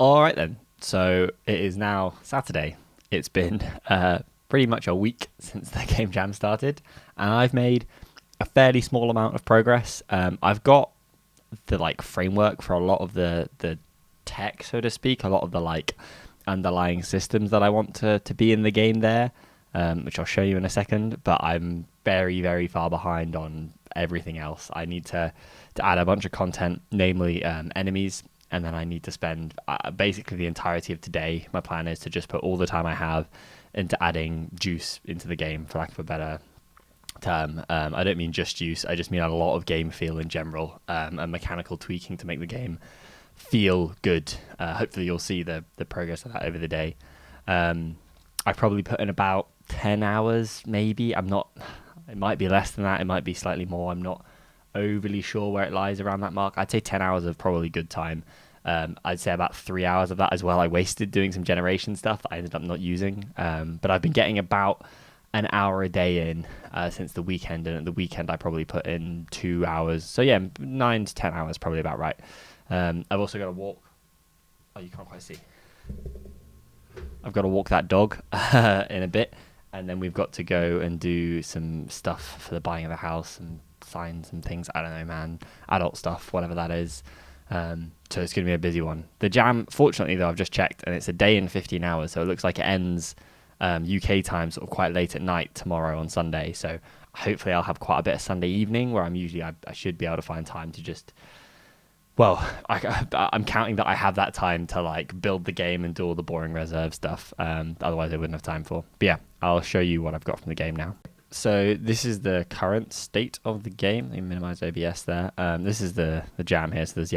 All right then. So it is now Saturday. It's been pretty much a week since the game jam started, and I've made a fairly small amount of progress. I've got the framework for a lot of the tech, so to speak, a lot of the underlying systems that I want to be in the game there, which I'll show you in a second. But I'm very, very far behind on everything else. I need to add a bunch of content, namely enemies. And then I need to spend basically the entirety of today. My plan is to just put all the time I have into adding juice into the game, for lack of a better term. I don't mean just juice. I just mean a lot of game feel in general, and mechanical tweaking to make the game feel good. Hopefully you'll see the progress of that over the day. I probably put in about 10 hours, maybe. It might be less than that. It might be slightly more. I'm not overly sure where it lies around that mark. I'd say 10 hours of probably good time. I'd say about 3 hours of that as well I wasted doing some generation stuff that I ended up not using. But I've been getting about an hour a day in since the weekend, and at the weekend I probably put in 2 hours. So yeah, 9 to 10 hours probably about right. I've also got to walk. Oh, you can't quite see. I've got to walk that dog in a bit, and then we've got to go and do some stuff for the buying of a house and signs and things. I don't know, man. Adult stuff, whatever that is. So it's going to be a busy one. The jam, fortunately, though, I've just checked, and it's a day and 15 hours, so it looks like it ends UK time sort of quite late at night tomorrow on Sunday. So hopefully I'll have quite a bit of Sunday evening where I should be able to find time to just... Well, I'm counting that I have that time to build the game and do all the boring reserve stuff. Otherwise, I wouldn't have time for. But yeah, I'll show you what I've got from the game now. So this is the current state of the game. Let me minimize OBS there. This is the jam here. So there's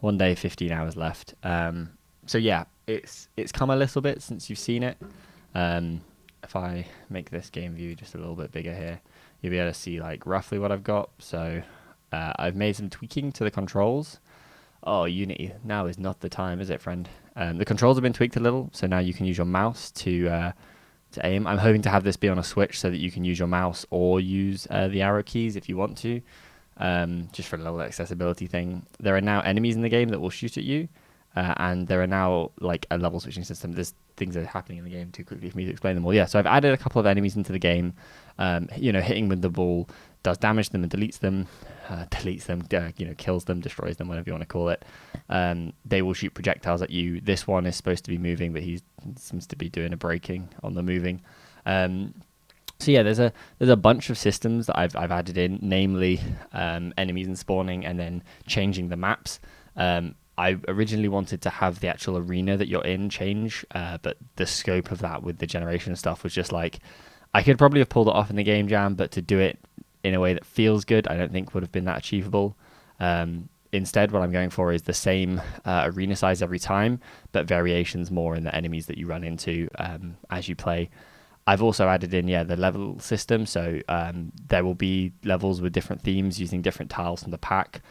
one day, 15 hours left. So yeah, it's come a little bit since you've seen it. If I make this game view just a little bit bigger here, you'll be able to see roughly what I've got. So I've made some tweaking to the controls. Oh, Unity, now is not the time, is it, friend? The controls have been tweaked a little, so now you can use your mouse to aim. I'm hoping to have this be on a Switch so that you can use your mouse or use the arrow keys if you want to, just for a little accessibility thing. There are now enemies in the game that will shoot at you, and there are now a level switching system. There's things that are happening in the game too quickly for me to explain them all. Yeah, so I've added a couple of enemies into the game. Hitting with the ball does damage them and deletes them, kills them, destroys them, whatever you want to call it. They will shoot projectiles at you. This one is supposed to be moving, but he seems to be doing a braking on the moving. So yeah, there's a bunch of systems that I've added in, namely enemies and spawning, and then changing the maps. I originally wanted to have the actual arena that you're in change, but the scope of that with the generation stuff was just I could probably have pulled it off in the game jam, but to do it in a way that feels good, I don't think would have been that achievable. Instead, what I'm going for is the same arena size every time, but variations more in the enemies that you run into as you play. I've also added in, the level system, so there will be levels with different themes using different tiles from the pack,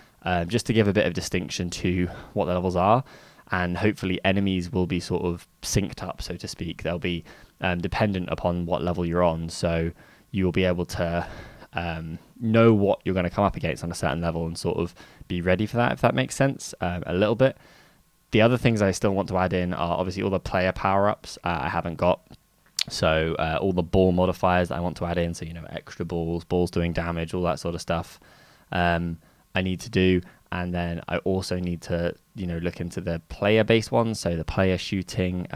just to give a bit of distinction to what the levels are, and hopefully enemies will be sort of synced up, so to speak. They'll be dependent upon what level you're on, so you will be able to know what you're going to come up against on a certain level and sort of be ready for that, if that makes sense, a little bit. The other things I still want to add in are obviously all the player power-ups I haven't got. So all the ball modifiers that I want to add in, so extra balls doing damage, all that sort of stuff I need to do. And then I also need to look into the player-based ones, so the player shooting,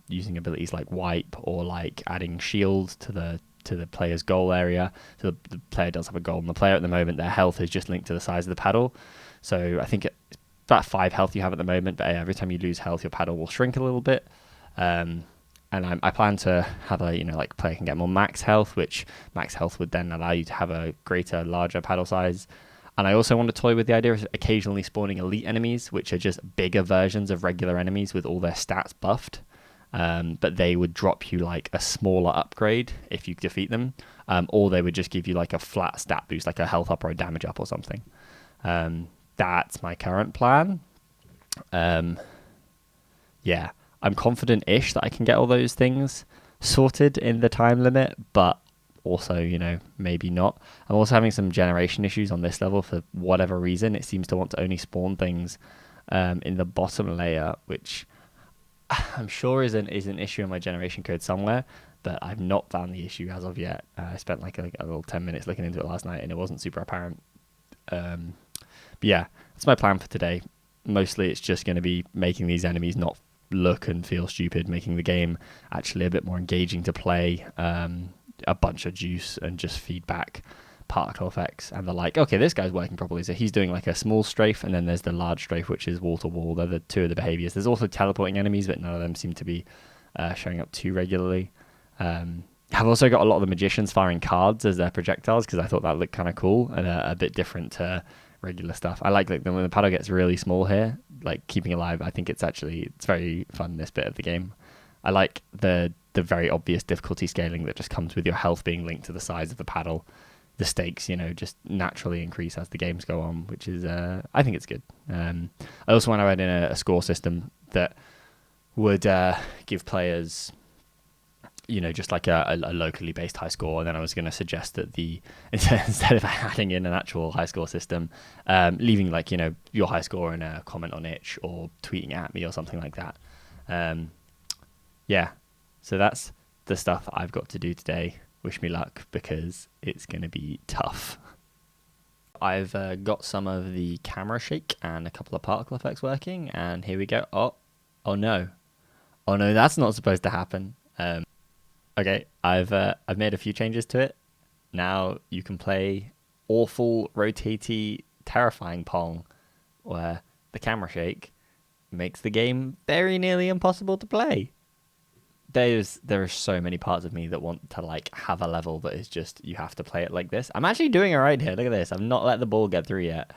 using abilities like wipe, or adding shield to the player's goal area. So the player does have a goal, and the player at the moment, their health is just linked to the size of the paddle. So I think it's about 5 health you have at the moment, but every time you lose health, your paddle will shrink a little bit. And I plan to have player can get more max health, which max health would then allow you to have a larger paddle size. And I also want to toy with the idea of occasionally spawning elite enemies, which are just bigger versions of regular enemies with all their stats buffed. But they would drop you a smaller upgrade if you defeat them, or they would just give you a flat stat boost, like a health up or a damage up or something. That's my current plan. Yeah. I'm confident-ish that I can get all those things sorted in the time limit, but also, maybe not. I'm also having some generation issues on this level for whatever reason. It seems to want to only spawn things in the bottom layer, which I'm sure is an issue in my generation code somewhere, but I've not found the issue as of yet. I spent like a little 10 minutes looking into it last night, and it wasn't super apparent. But yeah, that's my plan for today. Mostly it's just going to be making these enemies not look and feel stupid, making the game actually a bit more engaging to play, a bunch of juice and just feedback, particle effects and the like. Okay, this guy's working properly, so he's doing like a small strafe, and then there's the large strafe, which is wall to wall. They're the two of the behaviors. There's also teleporting enemies, but none of them seem to be showing up too regularly. I've also got a lot of the magicians firing cards as their projectiles, because I thought that looked kind of cool and a bit different to regular stuff. I like when the paddle gets really small here, like keeping alive. I think it's very fun, this bit of the game. I like the very obvious difficulty scaling that just comes with your health being linked to the size of the paddle. The stakes, just naturally increase as the games go on, which is, I think it's good. I also want to add in a score system that would give players, just like a locally based high score. And then I was going to suggest that instead of adding in an actual high score system, leaving like, your high score in a comment on itch or tweeting at me or something like that. Yeah, so that's the stuff I've got to do today. Wish me luck, because it's going to be tough. I've got some of the camera shake and a couple of particle effects working, and here we go. Oh no, that's not supposed to happen. Okay, I've made a few changes to it. Now you can play awful, rotatey, terrifying Pong, where the camera shake makes the game very nearly impossible to play. There are so many parts of me that want to like have a level that is just, you have to play it like this. I'm actually doing all right here. Look at this. I've not let the ball get through yet.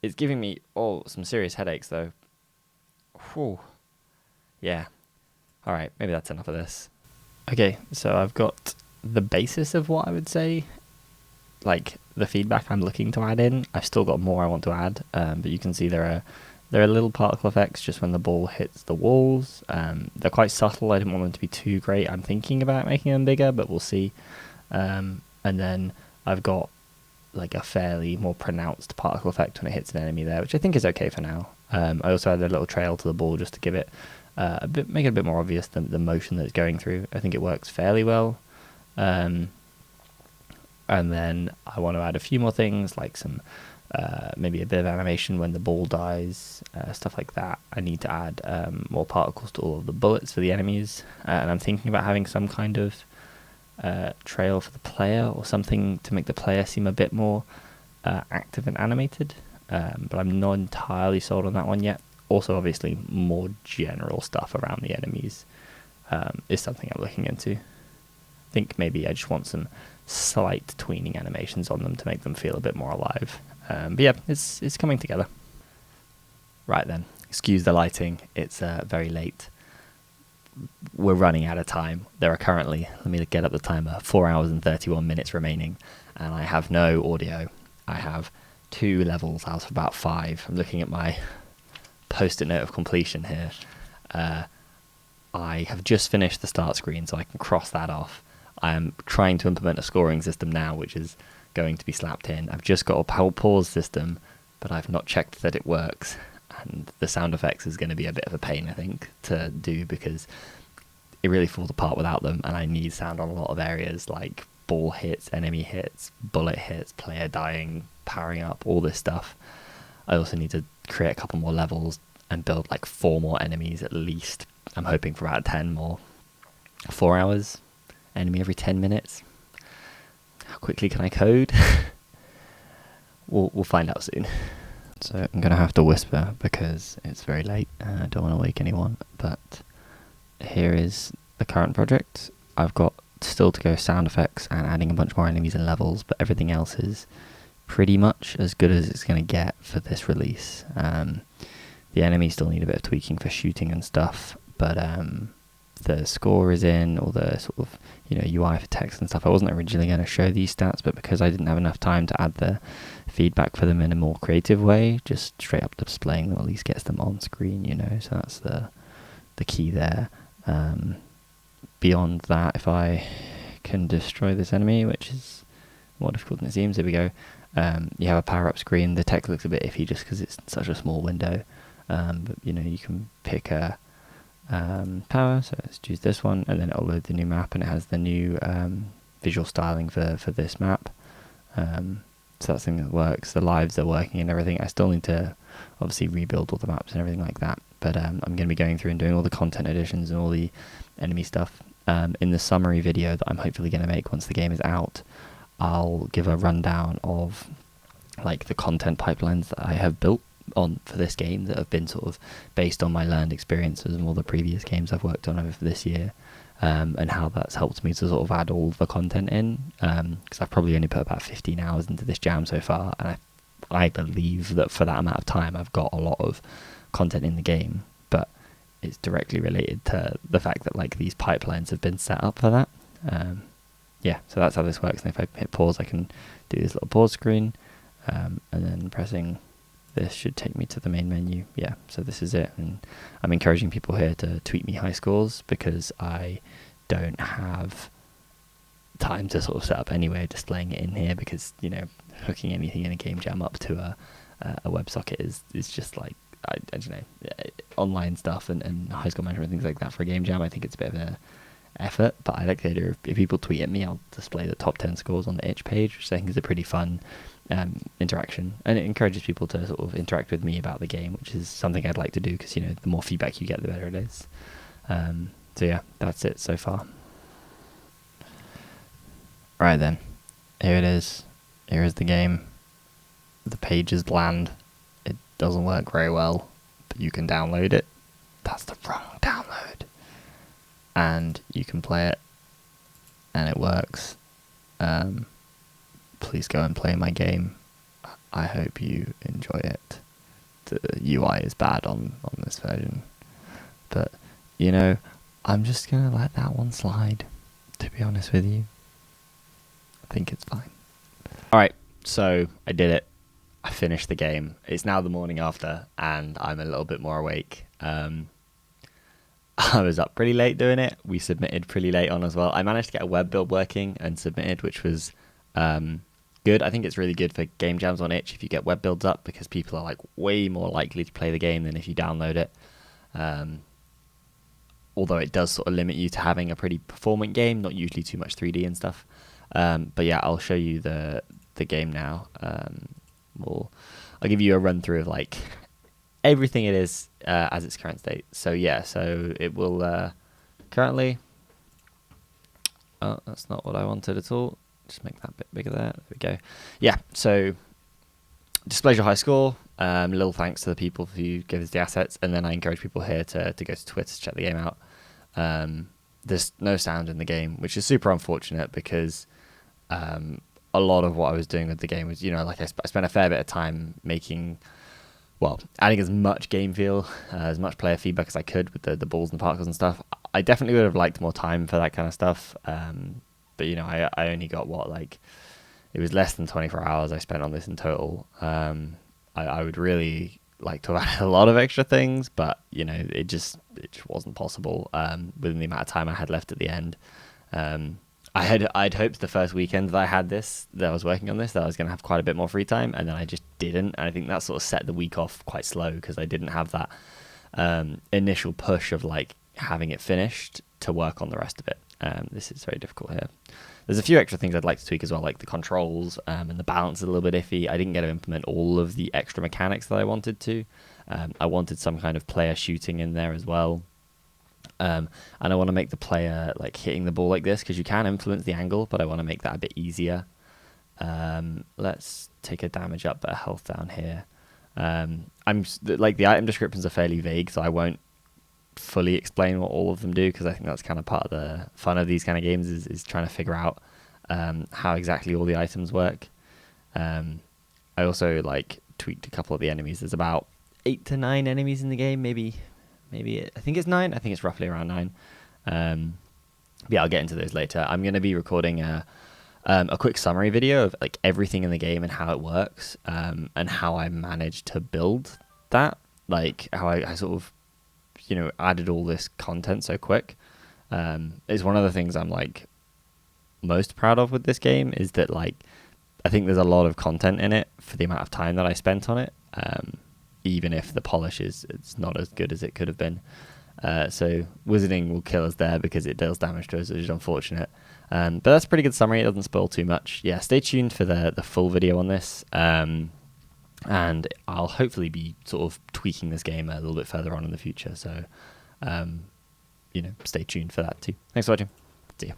It's giving me some serious headaches though. Whew. Yeah. All right, maybe that's enough of this. Okay, so I've got the basis of what I would say, like the feedback I'm looking to add in. I've still got more I want to add, but you can see there are little particle effects just when the ball hits the walls. They're quite subtle. I didn't want them to be too great. I'm thinking about making them bigger, but we'll see. And then I've got like a fairly more pronounced particle effect when it hits an enemy there, which I think is okay for now. I also added a little trail to the ball just to give it make it a bit more obvious the motion that it's going through. I think it works fairly well. And then I want to add a few more things, like some maybe a bit of animation when the ball dies, stuff like that. I need to add more particles to all of the bullets for the enemies, and I'm thinking about having some kind of trail for the player or something to make the player seem a bit more active and animated, but I'm not entirely sold on that one yet. Also, obviously, more general stuff around the enemies is something I'm looking into. I think maybe I just want some slight tweening animations on them to make them feel a bit more alive. But yeah, it's coming together. Right then, excuse the lighting. It's very late. We're running out of time. There are currently, let me get up the timer, 4 hours and 31 minutes remaining, and I have no audio. I have 2 levels out of about 5. I'm looking at my post-it note of completion here. I have just finished the start screen, so I can cross that off. I am trying to implement a scoring system now, which is going to be slapped in. I've just got a pause system, but I've not checked that it works, and the sound effects is going to be a bit of a pain, I think, to do, because it really falls apart without them, and I need sound on a lot of areas, like ball hits, enemy hits, bullet hits, player dying, powering up, all this stuff. I also need to create a couple more levels and build like 4 more enemies at least. I'm hoping for about 10 more. 4 hours, enemy every 10 minutes. How quickly can I code? We'll find out soon. So I'm going to have to whisper because it's very late and I don't want to wake anyone. But here is the current project. I've got still to go sound effects and adding a bunch more enemies and levels, but everything else is pretty much as good as it's going to get for this release. The enemies still need a bit of tweaking for shooting and stuff, but the score is in, all the sort of UI for text and stuff. I wasn't originally going to show these stats, but because I didn't have enough time to add the feedback for them in a more creative way, just straight up displaying them at least gets them on screen, so that's the key there. Beyond that, if I can destroy this enemy, which is more difficult than it seems, here we go. You have a power-up screen. The text looks a bit iffy just because it's such a small window. But you can pick a power. So let's choose this one, and then it'll load the new map, and it has the new visual styling for this map. So that's something that works. The lives are working and everything. I still need to obviously rebuild all the maps and everything like that. But I'm going to be going through and doing all the content additions and all the enemy stuff. In the summary video that I'm hopefully going to make once the game is out, I'll give a rundown of like the content pipelines that I have built on for this game that have been sort of based on my learned experiences and all the previous games I've worked on over this year, and how that's helped me to sort of add all the content in, because I've probably only put about 15 hours into this jam so far, and I believe that for that amount of time I've got a lot of content in the game, but it's directly related to the fact that like these pipelines have been set up for that. Yeah, so that's how this works. And if I hit pause, I can do this little pause screen, and then pressing this should take me to the main menu. Yeah, so this is it. And I'm encouraging people here to tweet me high scores, because I don't have time to sort of set up anyway, displaying it in here, because hooking anything in a game jam up to a WebSocket is just like, I don't know, online stuff and high score management, things like that for a game jam. I think it's a bit of a effort, but I like the idea of, if people tweet at me, I'll display the top 10 scores on the itch page, which I think is a pretty fun interaction, and it encourages people to sort of interact with me about the game, which is something I'd like to do, because the more feedback you get, the better it is. So yeah, that's it so far. Right then, here it is. Here is the game. The page is bland. It doesn't work very well, but you can download it. That's the wrong download. And you can play it, and it works. Please go and play my game. I hope you enjoy it. The UI is bad on this version, but I'm just gonna let that one slide, to be honest with you. I think it's fine. Alright, so I did it. I finished the game. It's now the morning after, and I'm a little bit more awake. I was up pretty late doing it. We submitted pretty late on as well. I managed to get a web build working and submitted, which was good. I think it's really good for game jams on itch if you get web builds up, because people are like way more likely to play the game than if you download it. Although it does sort of limit you to having a pretty performant game, not usually too much 3D and stuff. But yeah, I'll show you the game now. I'll give you a run through of like everything it is as its current state. So yeah, so it will currently... Oh, that's not what I wanted at all. Just make that a bit bigger there. There we go. Yeah, so displays your high score. Little thanks to the people who give us the assets, and then I encourage people here to go to Twitter to check the game out. There's no sound in the game, which is super unfortunate, because a lot of what I was doing with the game was, like I spent a fair bit of time adding as much game feel, as much player feedback as I could with the balls and particles and stuff. I definitely would have liked more time for that kind of stuff. But I only got it was less than 24 hours I spent on this in total. I would really like to have added a lot of extra things, but it just wasn't possible within the amount of time I had left at the end. I'd hoped the first weekend that I was working on this, that I was going to have quite a bit more free time, and then I just didn't. And I think that sort of set the week off quite slow, because I didn't have that initial push of having it finished to work on the rest of it. This is very difficult here. There's a few extra things I'd like to tweak as well, like the controls, and the balance is a little bit iffy. I didn't get to implement all of the extra mechanics that I wanted to. I wanted some kind of player shooting in there as well. And I want to make the player hitting the ball like this, because you can influence the angle, but I want to make that a bit easier. Let's take a damage up but a health down here. The item descriptions are fairly vague, so I won't fully explain what all of them do, because I think that's kind of part of the fun of these kind of games is trying to figure out how exactly all the items work. I also tweaked a couple of the enemies. There's about 8 to 9 enemies in the game, maybe I think it's 9. I think it's roughly around 9. Yeah, I'll get into those later. I'm going to be recording a quick summary video of everything in the game and how it works, and how I managed to build that, how I sort of added all this content so quick. Is one of the things I'm most proud of with this game, is that I think there's a lot of content in it for the amount of time that I spent on it. even if the polish it's not as good as it could have been. So wizarding will kill us there because it deals damage to us, which is unfortunate. But that's a pretty good summary. It doesn't spoil too much. Yeah, stay tuned for the full video on this. And I'll hopefully be sort of tweaking this game a little bit further on in the future. So, stay tuned for that too. Thanks for watching. See ya.